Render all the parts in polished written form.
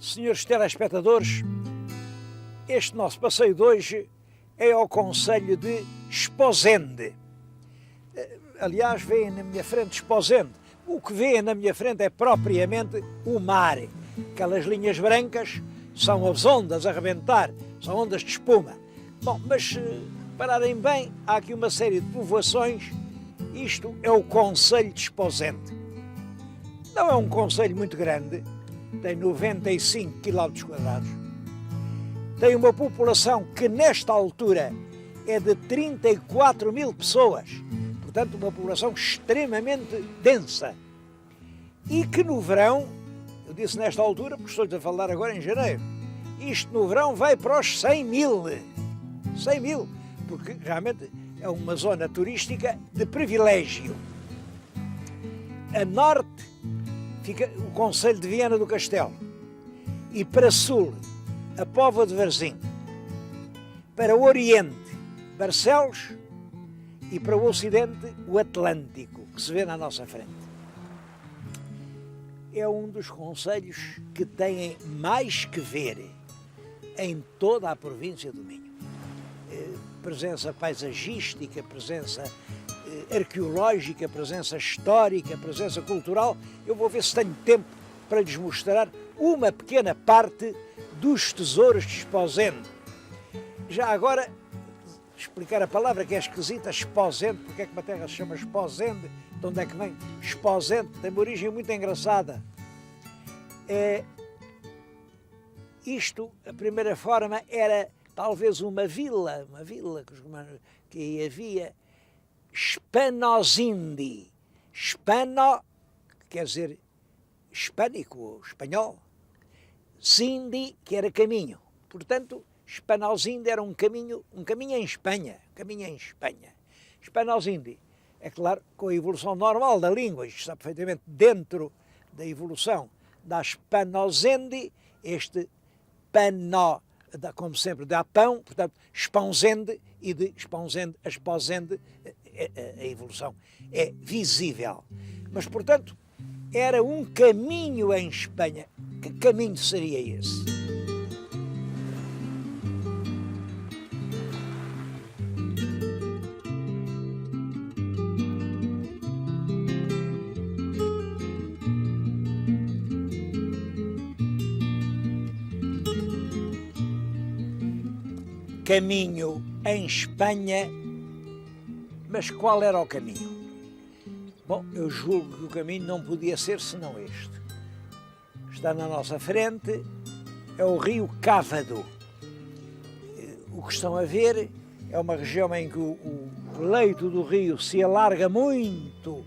Senhores telespectadores, este nosso passeio de hoje é ao concelho de Esposende. Aliás, vêem na minha frente Esposende. O que vêem na minha frente é propriamente o mar. Aquelas linhas brancas são as ondas a rebentar, são ondas de espuma. Bom, mas se pararem bem, há aqui uma série de povoações. Isto é o concelho de Esposende. Não é um concelho muito grande, tem 95 km². Tem uma população que nesta altura é de 34 mil pessoas, portanto uma população extremamente densa. E que no verão, eu disse nesta altura porque estou-lhes a falar agora em janeiro, isto no verão vai para os 100 mil. 100 mil, porque realmente é uma zona turística de privilégio. A norte fica o concelho de Viana do Castelo e para sul a Póvoa de Varzim, para o oriente Barcelos e para o ocidente o Atlântico, que se vê na nossa frente. É um dos concelhos que têm mais que ver em toda a província do Minho. Presença paisagística, presença arqueológica, presença histórica, presença cultural. Eu vou ver se tenho tempo para lhes mostrar uma pequena parte dos tesouros de Esposende. Já agora, explicar a palavra que é esquisita, Esposende, porque é que uma terra se chama Esposende, de onde é que vem? Esposende tem uma origem muito engraçada. Isto, a primeira forma, era talvez uma vila que havia Spanosindi. Spano quer dizer hispânico ou espanhol. Sindi, que era caminho. Portanto, Spanosindi era um caminho em Espanha. Spanosindi. É claro, com a evolução normal da língua, isto está perfeitamente dentro da evolução da Spanosindi, este panó, como sempre, dá pão, portanto, Esponzende, e de Esponzende a Esposende, a evolução é visível. Mas, portanto, era um caminho em Espanha. Que caminho seria esse? Caminho em Espanha, mas qual era o caminho? Bom, eu julgo que o caminho não podia ser senão este. Está na nossa frente, é o rio Cávado. O que estão a ver é uma região em que o leito do rio se alarga muito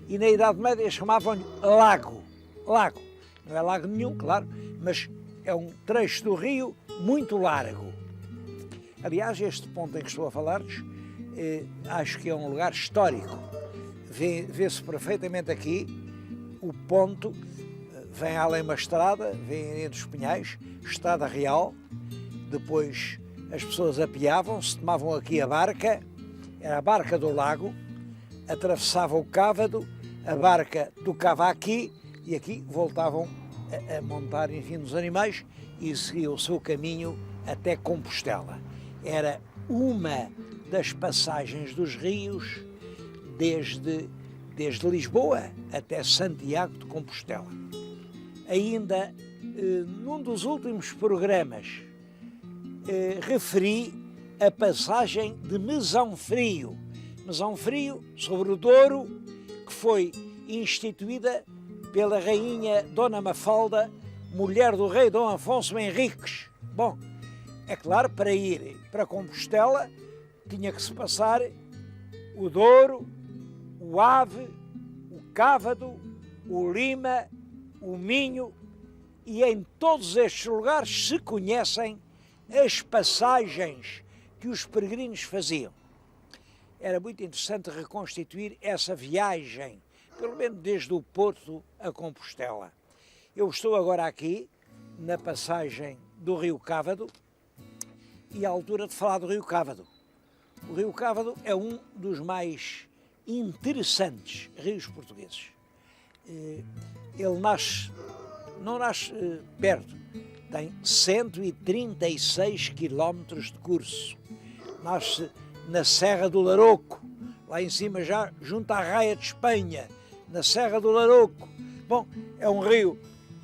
e na Idade Média chamavam-lhe lago. Lago. Não é lago nenhum, claro, mas é um trecho do rio muito largo. Aliás, este ponto em que estou a falar-lhes, acho que é um lugar histórico. Vê-se perfeitamente aqui o ponto, vem além uma estrada, vem entre os pinhais, estrada real, depois as pessoas apeavam-se, tomavam aqui a barca, era a barca do lago, atravessavam o Cávado, a barca tocava aqui e aqui voltavam a montar, enfim, nos animais e seguiam o seu caminho até Compostela. Era uma das passagens dos rios desde Lisboa até Santiago de Compostela. Ainda num dos últimos programas referi a passagem de Mesão Frio sobre o Douro, que foi instituída pela rainha Dona Mafalda, mulher do rei Dom Afonso Henriques. Bom, é claro, para ir para Compostela tinha que se passar o Douro, o Ave, o Cávado, o Lima, o Minho, e em todos estes lugares se conhecem as passagens que os peregrinos faziam. Era muito interessante reconstituir essa viagem, pelo menos desde o Porto a Compostela. Eu estou agora aqui, na passagem do rio Cávado, e à altura de falar do rio Cávado. O rio Cávado é um dos mais interessantes rios portugueses. Ele não nasce perto, tem 136 quilómetros de curso. Nasce na Serra do Larouco, lá em cima já junto à Raia de Espanha, na Serra do Larouco. Bom, é um rio,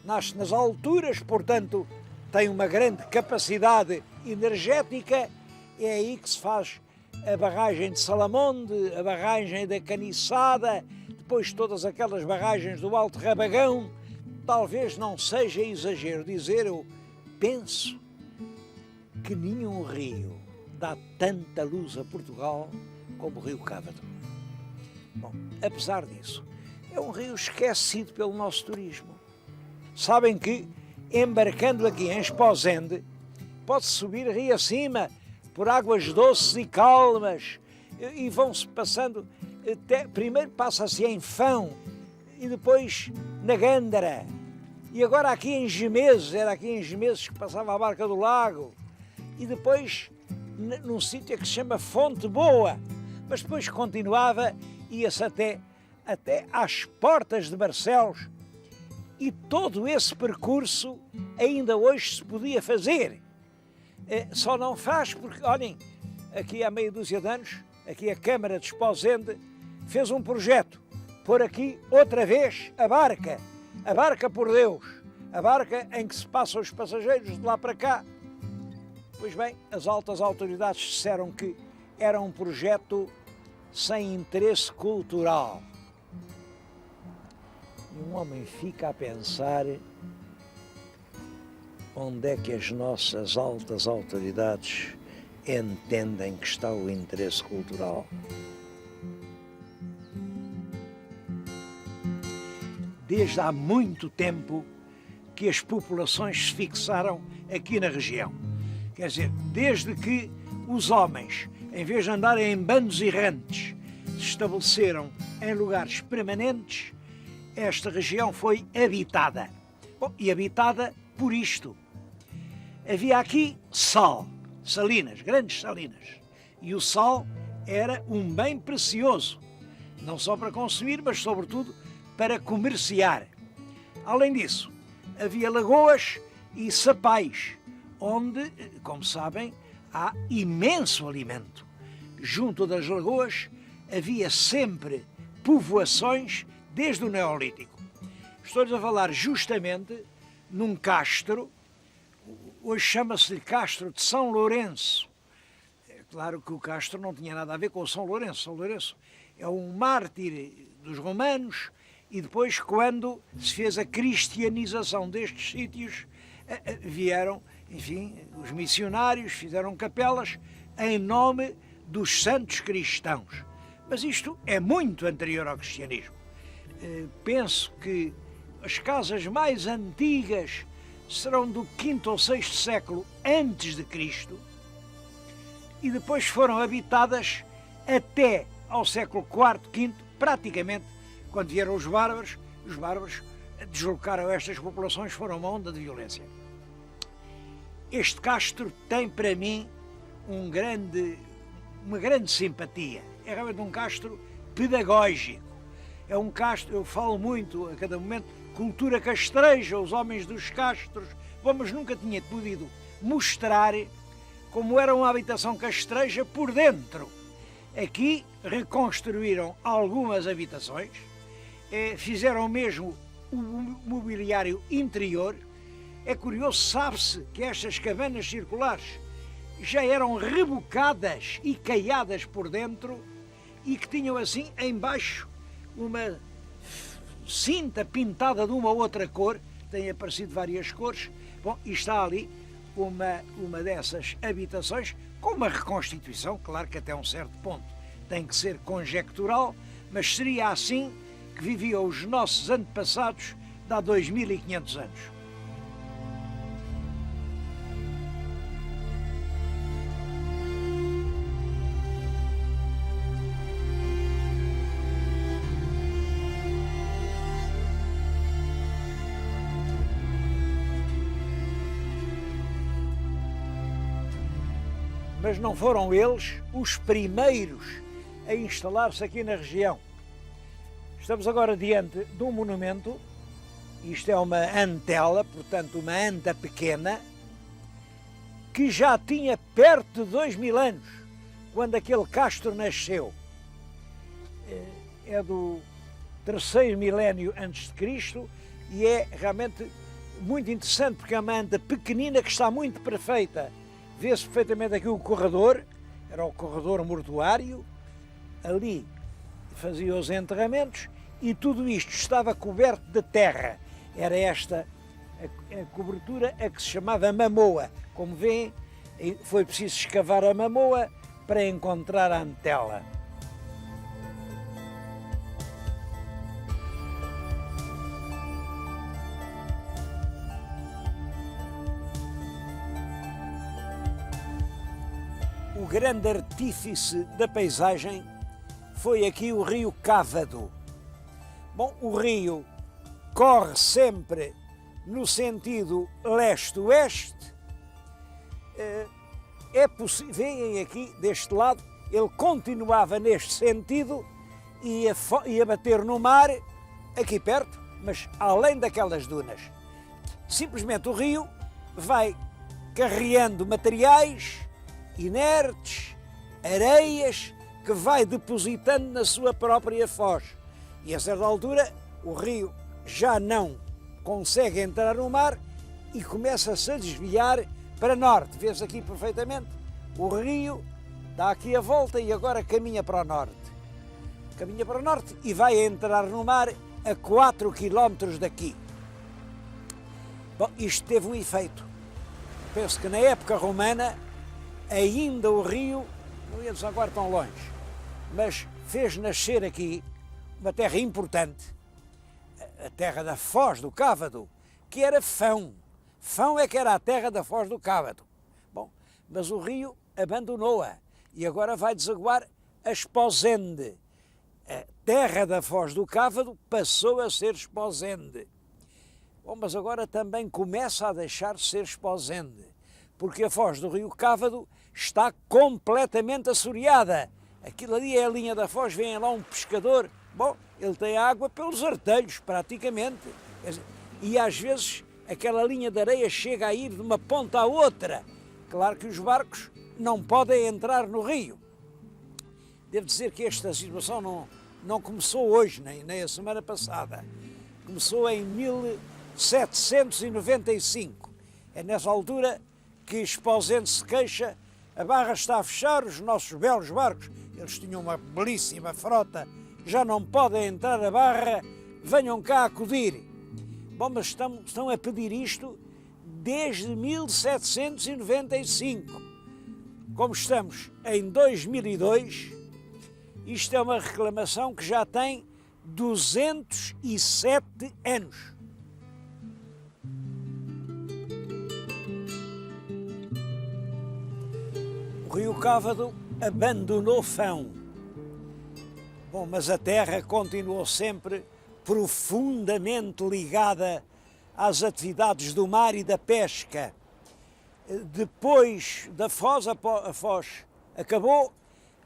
nasce nas alturas, portanto tem uma grande capacidade energética. É aí que se faz a barragem de Salamonde, a barragem da Caniçada, depois todas aquelas barragens do Alto Rabagão. Talvez não seja exagero dizer, eu penso que nenhum rio dá tanta luz a Portugal como o Rio Cávado. Bom, apesar disso, é um rio esquecido pelo nosso turismo. Sabem que, embarcando aqui em Esposende, pode-se subir rio acima, por águas doces e calmas, e vão-se passando, primeiro passa-se em Fão, e depois na Gândara, e agora aqui em Gemeses, era aqui em Gemeses que passava a Barca do Lago, e depois num sítio que se chama Fonte Boa, mas depois continuava, ia-se até às portas de Barcelos, e todo esse percurso ainda hoje se podia fazer. Só não faz porque, olhem, aqui há meia dúzia de anos, aqui a Câmara de Esposende fez um projeto, pôr aqui outra vez a barca por Deus, a barca em que se passam os passageiros de lá para cá. Pois bem, as altas autoridades disseram que era um projeto sem interesse cultural. E um homem fica a pensar onde é que as nossas altas autoridades entendem que está o interesse cultural. Desde há muito tempo que as populações se fixaram aqui na região. Quer dizer, desde que os homens, em vez de andarem em bandos errantes, se estabeleceram em lugares permanentes, esta região foi habitada. Bom, e habitada por isto. Havia aqui sal, salinas, grandes salinas. E o sal era um bem precioso, não só para consumir, mas sobretudo para comerciar. Além disso, havia lagoas e sapais, onde, como sabem, há imenso alimento. Junto das lagoas havia sempre povoações desde o Neolítico. Estou-lhes a falar justamente num castro, hoje chama-se Castro de São Lourenço. É claro que o castro não tinha nada a ver com o São Lourenço. São Lourenço é um mártir dos romanos e depois, quando se fez a cristianização destes sítios, vieram, enfim, os missionários, fizeram capelas em nome dos santos cristãos. Mas isto é muito anterior ao cristianismo. Penso que as casas mais antigas serão do V ou VI século antes de Cristo e depois foram habitadas até ao século IV, V, praticamente, quando vieram os bárbaros deslocaram estas populações, foram uma onda de violência. Este castro tem para mim uma grande simpatia. É realmente um castro pedagógico. É um castro, eu falo muito a cada momento, cultura castreja, os homens dos castros. Bom, mas nunca tinha podido mostrar como era uma habitação castreja por dentro. Aqui reconstruíram algumas habitações, fizeram mesmo o mobiliário interior. É curioso, sabe-se que estas cabanas circulares já eram rebocadas e caiadas por dentro e que tinham assim embaixo uma cinta pintada de uma outra cor, têm aparecido várias cores. Bom, e está ali uma dessas habitações com uma reconstituição, claro que até um certo ponto tem que ser conjectural, mas seria assim que viviam os nossos antepassados de há 2500 anos. Mas não foram eles os primeiros a instalar-se aqui na região. Estamos agora diante de um monumento Isto é uma antela, portanto uma anta pequena, que já tinha perto de 2000 anos, quando aquele castro nasceu. É do terceiro milénio antes de Cristo e é realmente muito interessante porque é uma anta pequenina que está muito perfeita. Vê-se perfeitamente aqui o corredor, era o corredor mortuário, ali fazia os enterramentos e tudo isto estava coberto de terra. Era esta a cobertura a que se chamava mamoa. Como veem, foi preciso escavar a mamoa para encontrar a antela. O grande artífice da paisagem foi aqui o rio Cávado. Bom, o rio corre sempre no sentido leste-oeste. Veem aqui, deste lado, ele continuava neste sentido e ia bater no mar, aqui perto, mas além daquelas dunas. Simplesmente o rio vai carreando materiais inertes, areias, que vai depositando na sua própria foz. E a certa altura o rio já não consegue entrar no mar e começa-se a desviar para norte. Vê-se aqui perfeitamente, o rio dá aqui a volta e agora caminha para o norte. Caminha para o norte e vai entrar no mar a 4 km daqui. Bom, isto teve um efeito. Penso que na época romana ainda o rio, não ia agora tão longe, mas fez nascer aqui uma terra importante, a terra da Foz do Cávado, que era Fão. Fão é que era a terra da Foz do Cávado. Bom, mas o rio abandonou-a e agora vai desaguar a Esposende. A terra da Foz do Cávado passou a ser Esposende. Bom, mas agora também começa a deixar de ser Esposende, porque a foz do rio Cávado está completamente assoreada. Aquilo ali é a linha da foz, vem lá um pescador, bom, ele tem água pelos artelhos, praticamente, e às vezes aquela linha de areia chega a ir de uma ponta à outra. Claro que os barcos não podem entrar no rio. Devo dizer que esta situação não começou hoje, nem a semana passada. Começou em 1795. É nessa altura que Esposende se queixa, a barra está a fechar, os nossos belos barcos, eles tinham uma belíssima frota, já não podem entrar a barra, venham cá acudir. Bom, mas estão a pedir isto desde 1795. Como estamos em 2002, isto é uma reclamação que já tem 207 anos. O rio Cávado abandonou Fão. Bom, mas a terra continuou sempre profundamente ligada às atividades do mar e da pesca. Depois da Foz, a Foz acabou,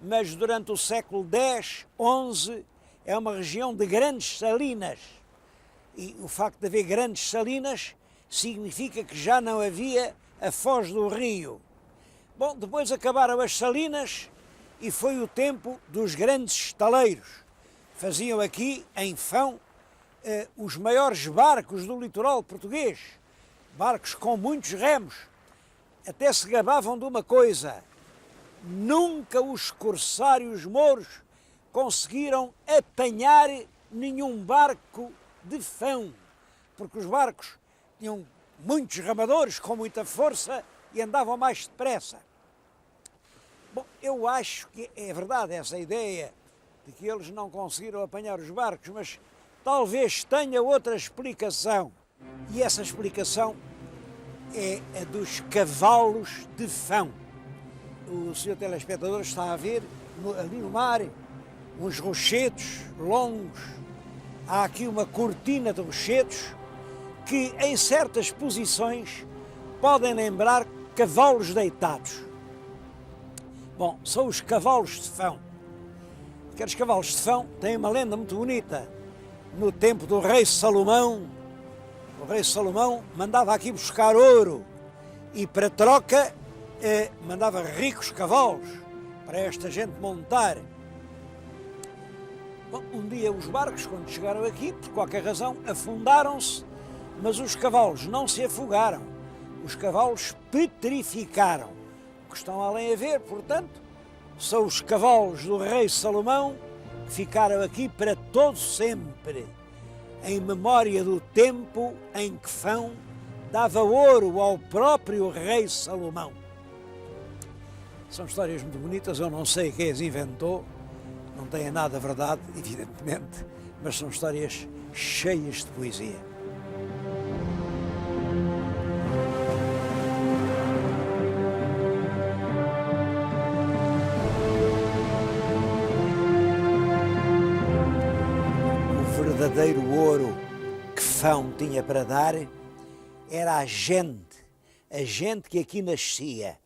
mas durante o século X, XI, é uma região de grandes salinas. E o facto de haver grandes salinas significa que já não havia a foz do rio. Bom, depois acabaram as salinas e foi o tempo dos grandes estaleiros. Faziam aqui, em Fão, os maiores barcos do litoral português, barcos com muitos remos. Até se gabavam de uma coisa: nunca os corsários mouros conseguiram apanhar nenhum barco de Fão, porque os barcos tinham muitos ramadores com muita força e andavam mais depressa. Bom, eu acho que é verdade essa ideia de que eles não conseguiram apanhar os barcos, mas talvez tenha outra explicação. E essa explicação é a dos cavalos de Fão. O senhor telespectador está a ver ali no mar uns rochedos longos. Há aqui uma cortina de rochedos que em certas posições podem lembrar cavalos deitados. Bom, são os cavalos de Fão. Aqueles cavalos de Fão têm uma lenda muito bonita. No tempo do rei Salomão, O rei Salomão mandava aqui buscar ouro e, para troca, mandava ricos cavalos para esta gente montar. Bom, um dia os barcos, quando chegaram aqui, por qualquer razão, afundaram-se, mas os cavalos não se afogaram. Os cavalos petrificaram. O que estão além a ver, portanto, são os cavalos do rei Salomão que ficaram aqui para todo sempre, em memória do tempo em que Fão dava ouro ao próprio rei Salomão. São histórias muito bonitas, eu não sei quem as inventou, não têm nada de verdade, evidentemente, mas são histórias cheias de poesia. O verdadeiro ouro que Fão tinha para dar era a gente que aqui nascia.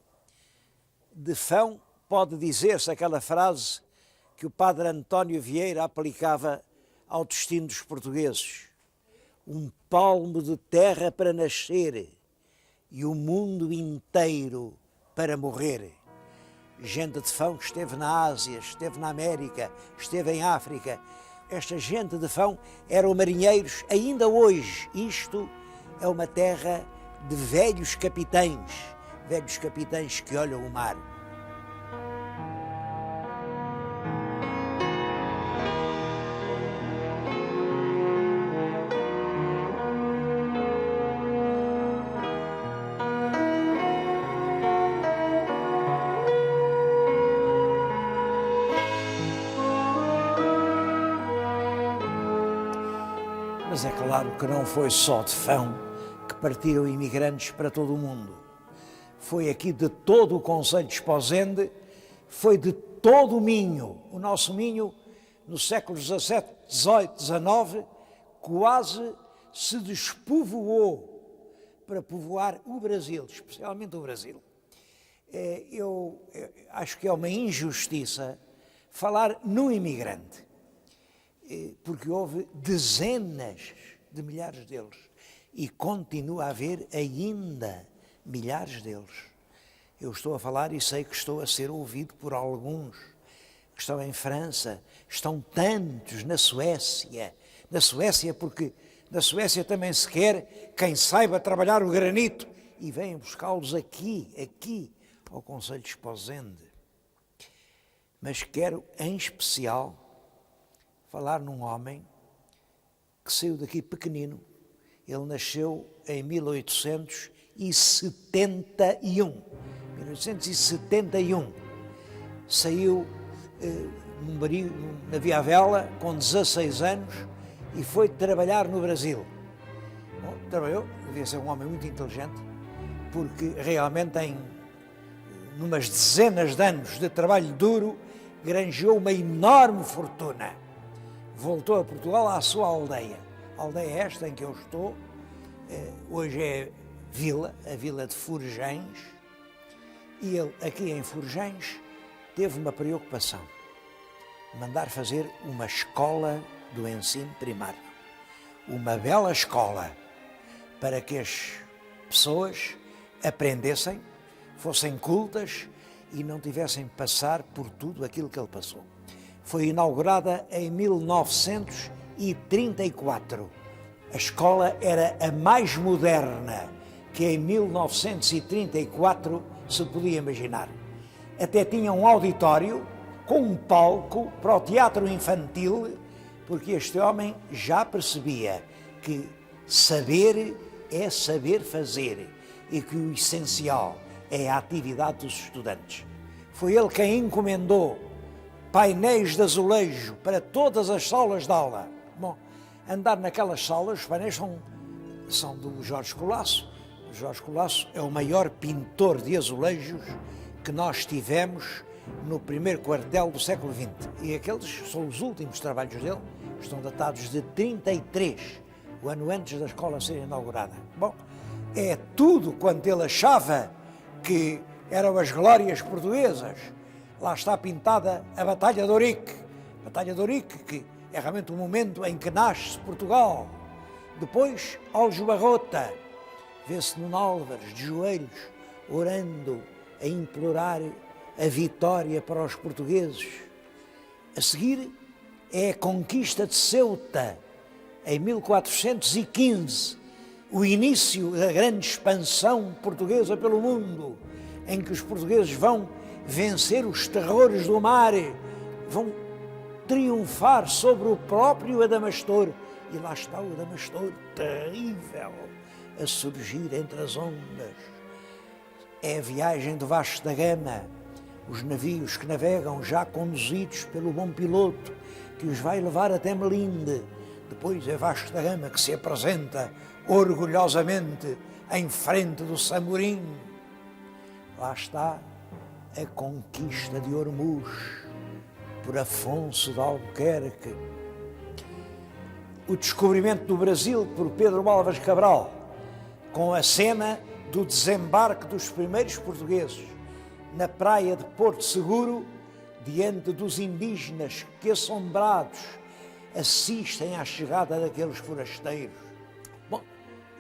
De Fão pode dizer-se aquela frase que o padre António Vieira aplicava ao destino dos portugueses: um palmo de terra para nascer e o mundo inteiro para morrer. Gente de Fão que esteve na Ásia, esteve na América, esteve em África. Esta gente de Fão eram marinheiros, ainda hoje. Isto é uma terra de velhos capitães que olham o mar. Mas é claro que não foi só de Fão que partiram imigrantes para todo o mundo. Foi aqui de todo o concelho de Esposende, foi de todo o Minho. O nosso Minho, no século XVII, XVIII, XIX, quase se despovoou para povoar o Brasil, especialmente o Brasil. Eu acho que é uma injustiça falar no imigrante, porque houve dezenas de milhares deles e continua a haver ainda milhares deles. Eu estou a falar e sei que estou a ser ouvido por alguns que estão em França, estão tantos na Suécia, porque na Suécia também se quer quem saiba trabalhar o granito e vêm buscá-los aqui ao concelho de Esposende. Mas quero em especial falar num homem que saiu daqui pequenino. Ele nasceu em 1871. Saiu num navio à vela com 16 anos e foi trabalhar no Brasil. Bom, trabalhou, devia ser um homem muito inteligente, porque realmente numas dezenas de anos de trabalho duro, granjeou uma enorme fortuna. Voltou a Portugal à sua aldeia. A aldeia esta em que eu estou, hoje é a vila de Forjães, e ele aqui em Forjães teve uma preocupação: mandar fazer uma escola do ensino primário. Uma bela escola para que as pessoas aprendessem, fossem cultas e não tivessem de passar por tudo aquilo que ele passou. Foi inaugurada em 1934. A escola era a mais moderna que em 1934 se podia imaginar. Até tinha um auditório com um palco para o teatro infantil, porque este homem já percebia que saber é saber fazer e que o essencial é a atividade dos estudantes. Foi ele quem encomendou painéis de azulejo para todas as salas de aula. Bom, andar naquelas salas, os painéis são do Jorge Colasso. O Jorge Colasso é o maior pintor de azulejos que nós tivemos no primeiro quartel do século XX. E aqueles são os últimos trabalhos dele, estão datados de 33, o ano antes da escola ser inaugurada. Bom, é tudo quanto ele achava que eram as glórias portuguesas. Lá está pintada a Batalha de Ourique. Batalha de Ourique, que é realmente o momento em que nasce Portugal. Depois, Aljubarrota, vê-se no Álvares, de joelhos, orando, a implorar a vitória para os portugueses. A seguir é a conquista de Ceuta, em 1415, o início da grande expansão portuguesa pelo mundo, em que os portugueses vão vencer os terrores do mar, vão triunfar sobre o próprio Adamastor. E lá está o Adamastor, terrível, a surgir entre as ondas. É a viagem de Vasco da Gama, os navios que navegam já conduzidos pelo bom piloto, que os vai levar até Melinde. Depois é Vasco da Gama que se apresenta orgulhosamente em frente do Samorim. Lá está a conquista de Ormuz por Afonso de Albuquerque. O descobrimento do Brasil por Pedro Álvares Cabral, com a cena do desembarque dos primeiros portugueses na praia de Porto Seguro, diante dos indígenas que, assombrados, assistem à chegada daqueles forasteiros. Bom,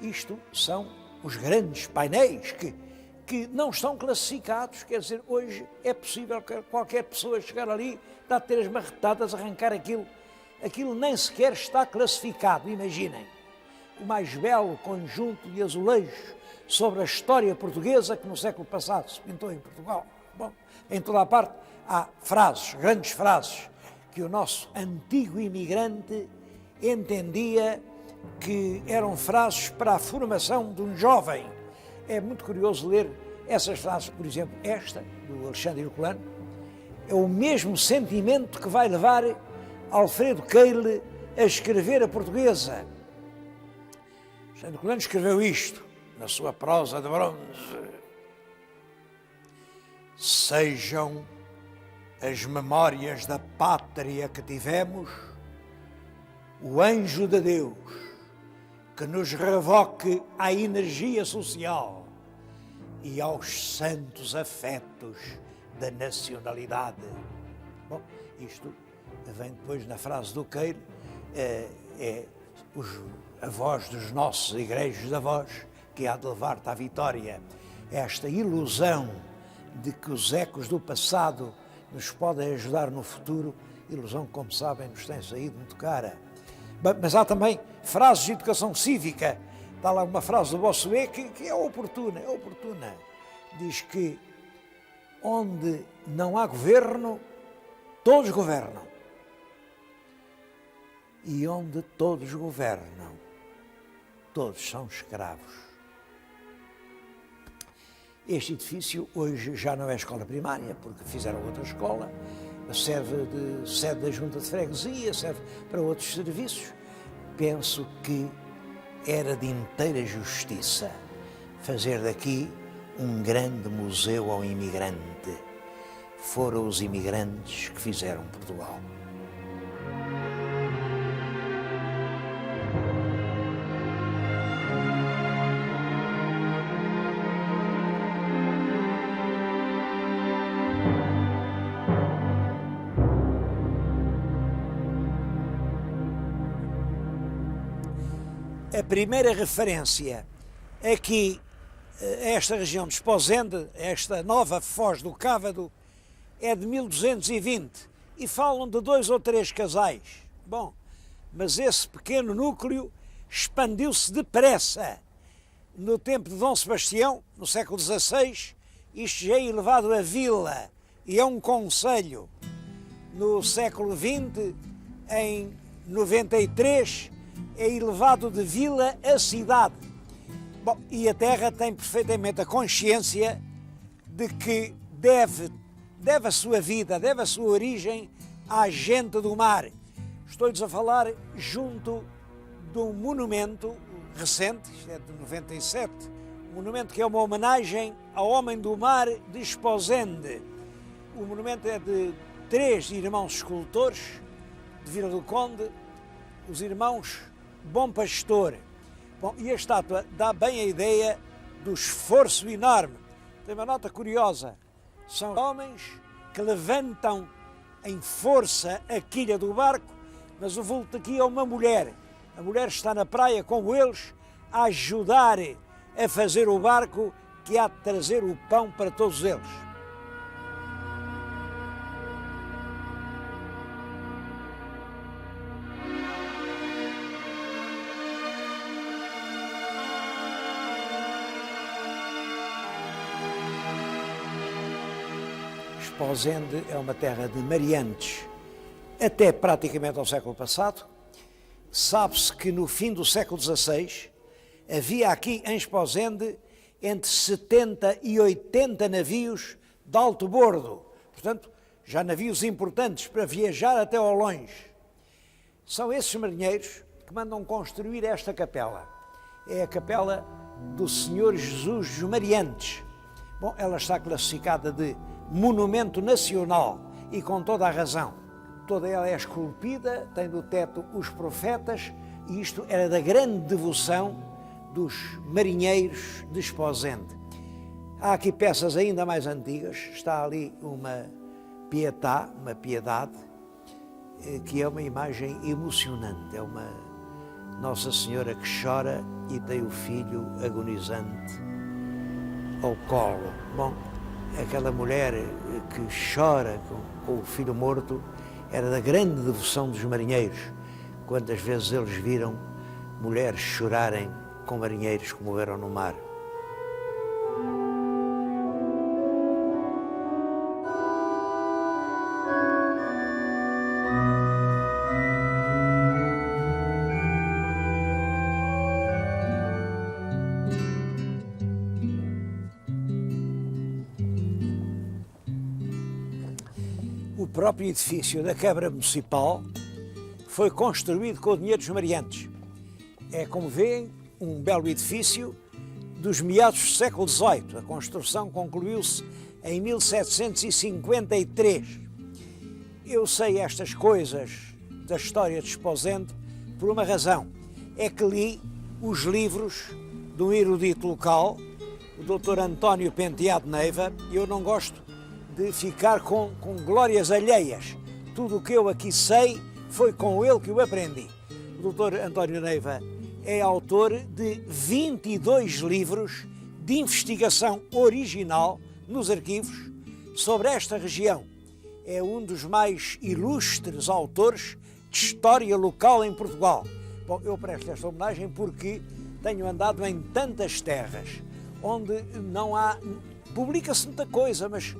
isto são os grandes painéis que não estão classificados, quer dizer, hoje é possível que qualquer pessoa chegar ali, dá de ter as marretadas, arrancar aquilo nem sequer está classificado, imaginem. O mais belo conjunto de azulejos sobre a história portuguesa que no século passado se pintou em Portugal. Bom, em toda a parte há frases, grandes frases, que o nosso antigo imigrante entendia que eram frases para a formação de um jovem. É muito curioso ler essas frases, por exemplo, esta, do Alexandre Herculano, é o mesmo sentimento que vai levar Alfredo Keil a escrever a Portuguesa. Alexandre Herculano escreveu isto na sua prosa de bronze: sejam as memórias da pátria que tivemos o anjo de Deus que nos revoque à energia social e aos santos afetos da nacionalidade. Bom, isto vem depois na frase do Keil, a voz dos nossos igrejas avós, que há de levar-te à vitória. Esta ilusão de que os ecos do passado nos podem ajudar no futuro, ilusão que, como sabem, nos tem saído muito cara. Mas há também frases de educação cívica. Está lá uma frase do Bossuet que é oportuna. Diz que onde não há governo, todos governam. E onde todos governam, todos são escravos. Este edifício hoje já não é escola primária, porque fizeram outra escola, serve de sede da Junta de Freguesia, serve para outros serviços. Penso que era de inteira justiça fazer daqui um grande museu ao imigrante. Foram os imigrantes que fizeram Portugal. A primeira referência aqui a esta região de Esposende, esta nova foz do Cávado, é de 1220 e falam de 2 ou 3 casais. Bom, mas esse pequeno núcleo expandiu-se depressa. No tempo de Dom Sebastião, no século XVI, isto já é elevado a vila e a um concelho. No século XX, em 93, é elevado de vila a cidade. Bom, e a terra tem perfeitamente a consciência de que deve a sua vida, deve a sua origem à gente do mar. Estou-lhes a falar junto de um monumento recente, isto é de 97, um monumento que é uma homenagem ao homem do mar de Esposende. O monumento é de 3 irmãos escultores de Vila do Conde, os irmãos Bom Pastor. Bom, e a estátua dá bem a ideia do esforço enorme. Tem uma nota curiosa. São homens que levantam em força a quilha do barco, mas o vulto aqui é uma mulher A mulher está na praia com eles a ajudar a fazer o barco que há de trazer o pão para todos eles. Esposende é uma terra de mariantes até praticamente ao século passado. Sabe-se que no fim do século XVI havia aqui em Esposende entre 70 e 80 navios de alto bordo, portanto, já navios importantes para viajar até ao longe. São esses marinheiros que mandam construir esta capela. É a capela do Senhor Jesus dos Mariantes. Bom, ela está classificada de monumento nacional e com toda a razão. Toda ela é esculpida, tem no teto os profetas e isto era da grande devoção dos marinheiros de Esposende. Há aqui peças ainda mais antigas, está ali uma pietà, uma piedade, que é uma imagem emocionante, é uma Nossa Senhora que chora e tem o filho agonizante ao colo. Bom, aquela mulher que chora com o filho morto era da grande devoção dos marinheiros. Quantas vezes eles viram mulheres chorarem com marinheiros que morreram no mar. O próprio edifício da Câmara Municipal foi construído com o dinheiro dos mariantes. É, como veem, um belo edifício dos meados do século XVIII. A construção concluiu-se em 1753. Eu sei estas coisas da história de Esposende por uma razão. É que li os livros de um erudito local, o Dr. António Penteado Neiva, e eu não gosto de ficar com glórias alheias. Tudo o que eu aqui sei foi com ele que eu aprendi. O Dr. António Neiva é autor de 22 livros de investigação original nos arquivos sobre esta região. É um dos mais ilustres autores de história local em Portugal. Bom, eu presto esta homenagem porque tenho andado em tantas terras onde não há... Publica-se muita coisa, mas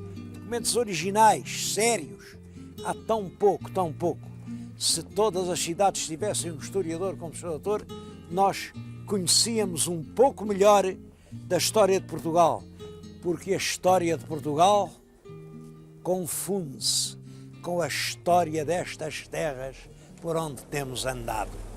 documentos originais, sérios, há tão pouco, tão pouco. Se todas as cidades tivessem um historiador como historiador, nós conhecíamos um pouco melhor da história de Portugal, porque a história de Portugal confunde-se com a história destas terras por onde temos andado.